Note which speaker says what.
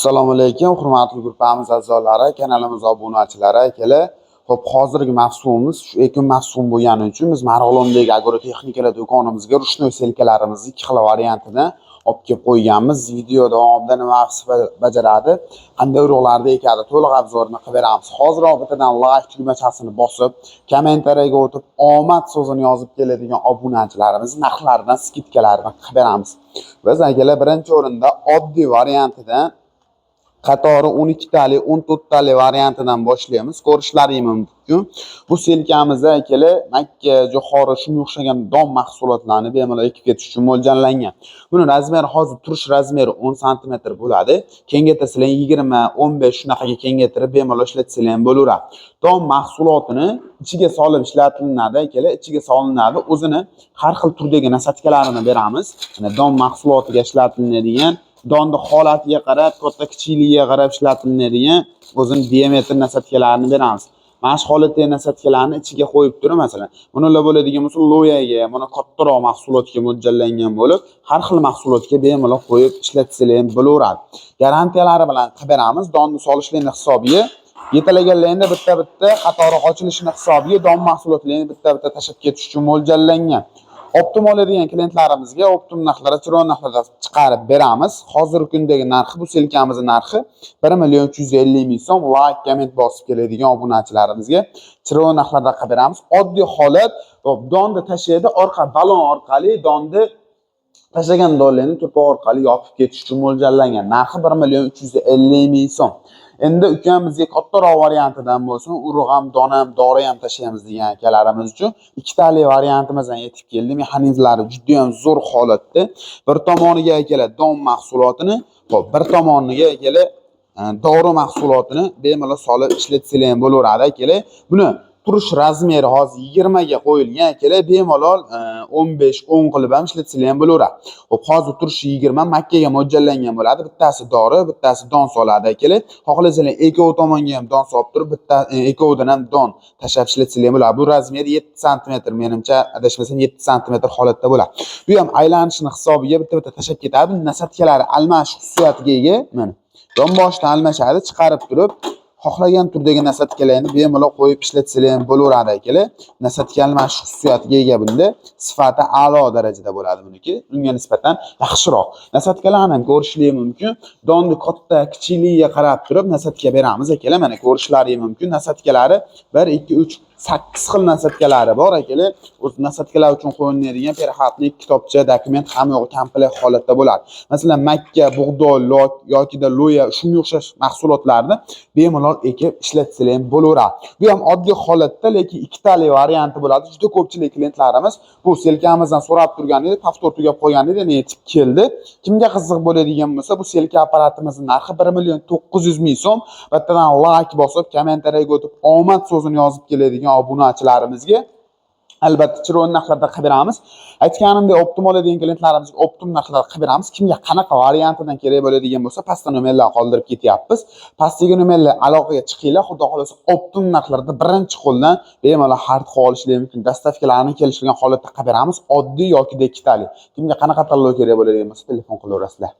Speaker 1: Assalomu alaykum, hurmatli guruhimiz a'zolari, kanalimiz obunachilari akalar. Xo'p, hozirgi mavsumimiz shu ekin mavsumi bo'lgani uchun biz Marg'ilondagi agrotexnikalar do'konimizga ruchnoy selkalarimizni ikki xil variantini olib kelib qo'yganmiz. Video davomida nima vazifa bajaradi, qanday urug'larda ekadi, to'liq obzorini qilib beramiz. Hozir bittadan like tugmachasini bosib, kommentariyaga o'tib, omad so'zini yozib keladigan obunachilarimiz narxlaridan, skidkalardan qilib beramiz. Biz akalar birinchi o'rinda oddiy variantidan qatori 12 tali 14 tali variantidan boshlaymiz. Ko'rishlaringiz mumkin. Bu selkamizda akalar Makka, Jo'xori shunga o'xshagan don mahsulotlarni bemalol ekib ketish uchun mo'ljallangan. Buni razmeri hozir turish razmeri 10 sm bo'ladi. Kengaytirsizlar 20, 15 shunaqaga kengaytirib bemalol ishlatsizlar ham bo'laveradi. Don mahsulotini ichiga solib ishlatiladi akalar, ichiga solinadi. O'zini har xil turdagi nasatkalarini beramiz. Mana don mahsulotiga ishlatiladigan donni holatiga qarab, katta kichikligiga qarab ishlatiladigan o'zini diametr nasatkalarini beramiz. Mana shu holatdagi nasatkalarni ichiga qo'yib turib, masalan, bunalar bo'ladigan bo'lsa, loyaga, mana kattaroq mahsulotga mo'ljallangan bo'lib, har xil mahsulotga bemalol qo'yib ishlatsizlar ham bo'laveradi. Garantiyalari bilan qilib beramiz. Donni solishlarning hisobiga yetalaganlarni bitta-bitta qatori ochilishini hisobiga don mahsulotlarini bitta-bitta tashib ketish uchun mo'ljallangan. Optim oladigan klientlarimizga optim narxlarda, chiroyli narxlarda chiqarib beramiz. Hozirgi kundagi narxi, bu selkamizning narxi 1.350.000 so'm. Like, komment bosib keladigan obunachilarimizga chiroyli narxlarda qilib beramiz. Oddiy holat, donni tashlaydi, orqa balon orqali donni tashlagan donlarni to'pol orqali yopib ketish uchun mo'ljallangan. Narxi 1.350.000 so'm. Endi ukamizga kattaroq variantidan bo'lsin, urug' ham, don ham, dori ham tashlaymiz degan akalarimiz uchun ikkitali variantimizdan yetib keldi. Mexanizmlari juda ham zo'r holatda. Bir tomoniga akalar don mahsulotini, xo'p, bir tomoniga akalar dori mahsulotini bemalol solib ishlatsizlar ham bo'laveradi akalar. Buni turish razmeri hozir 20 ga qo'yilgan akalar, bemalol 15-10 qilib ham ishlatsizlar ham bo'laveradi. Xo'p, hozir turishi 20 Makkaga mo'ljallangan bo'ladi. Bittasi dori, bittasi don soladi akalar. Xohlasanglar ikkovi tomonga ham don solib turib, bitta ikkovidan ham don tashlab ishlatsizlar ham bo'ladi. Bu razmeri 7 sm, menimcha adashmasam 7 sm holatda bo'ladi. Bu ham aylanishini hisobiga bitta-bitta tashlab ketadi. Nasatkalari almashish xususiyatiga ega. Mana don boshdan almashadi, chiqarib turib xohlagan turdagi nasatkalarni bemalol qo'yib ishlatsizlar ham bo'laveradi akalar. Nasatka almashish xususiyatiga ega bunda. Sifati a'lo darajada bo'ladi buniki. Unga nisbatan yaxshiroq. Nasatkalarni ko'rishingiz mumkin. Donni katta, kichikligiga qarab turib nasatka beramiz akalar. Mana ko'rishlaringiz mumkin. Nasatkalari 1, 2, 3 8 xil nasatkalari bor akalar. O'z nasatkalar uchun qo'yiladigan perxatlik, kitobcha, dokument hamma yo'q komplekt holatda bo'ladi. Masalan, makka, bug'doy yoki da loya shunga o'xshash mahsulotlarni bemalol ekib ishlatsizlar ham bo'laveradi. Bu ham oddiy holatda, lekin ikkitali varianti bo'ladi. Juda ko'pchilik klientlarimiz bu selkamizdan so'rab turgan edi, paftor tugab qo'ygan edi, yetib keldi. Kimga qiziq bo'ladigan bo'lsa, bu selka apparatimizning narxi 1.900.000 so'm. Bittadan like bosib, kommentariyaga o'tib, omad so'zini yozib keladigan obunachilarimizga albatta chiroyli narxlarda qilib beramiz. Aytganimdek, optim oladigan klientlarimizga optim narxlarda qilib beramiz. Kimga qanaqa variantidan kerak bo'ladigan bo'lsa, pastda nomerlar qoldirib ketyapmiz. Pastdagi nomerlar aloqaga chiqinglar. Xudo xolasa optim narxlarda birinchi qo'ldan bemalol hard qilib olishingiz mumkin. Dastavkalarni kelishilgan holatda qilib beramiz. Oddiy yoki ikkitali. Kimga qanaqa tanlov kerak bo'ladigan bo'lsa, telefon qilaverasizlar.